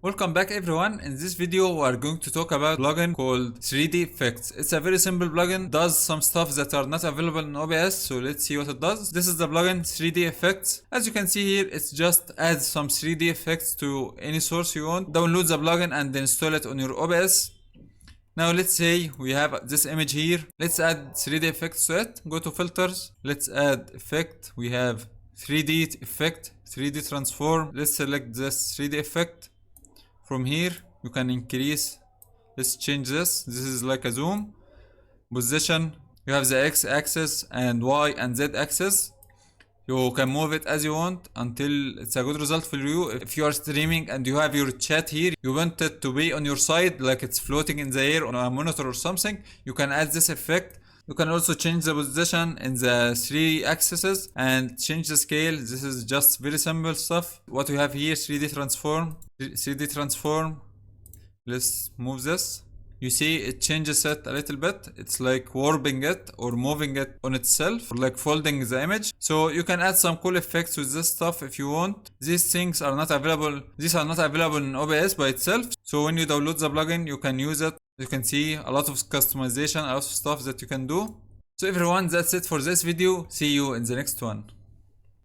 Welcome back everyone. In this video we are going to talk about a plugin called 3D Effects. It's a very simple plugin, does some stuff that are not available in OBS, so let's see what it does. This is the plugin 3D Effects. As you can see here, it's just adds some 3D effects to any source you want. Download the plugin and install it on your OBS. Now let's say we have this image here. Let's add 3D effects to it. Go to filters. Let's add effect. We have 3D effect, 3D transform. Let's select this 3D effect. From here you can increase, let's change this is like a zoom. Position, you have the X axis and Y and Z axis. You can move it as you want until it's a good result for you. If you are streaming and you have your chat here, you want it to be on your side like it's floating in the air on a monitor or something, you can add this effect. You can also change the position in the 3 axes and change the scale. This is just very simple stuff. What we have here, 3D transform. Let's move this. You see it changes it a little bit. It's like warping it or moving it on itself, or like folding the image. So you can add some cool effects with this stuff if you want. These things are not available. These are not available in OBS by itself. So when you download the plugin, you can use it. You can see a lot of customization, a lot of stuff that you can do. So everyone, that's it for this video. See you in the next one.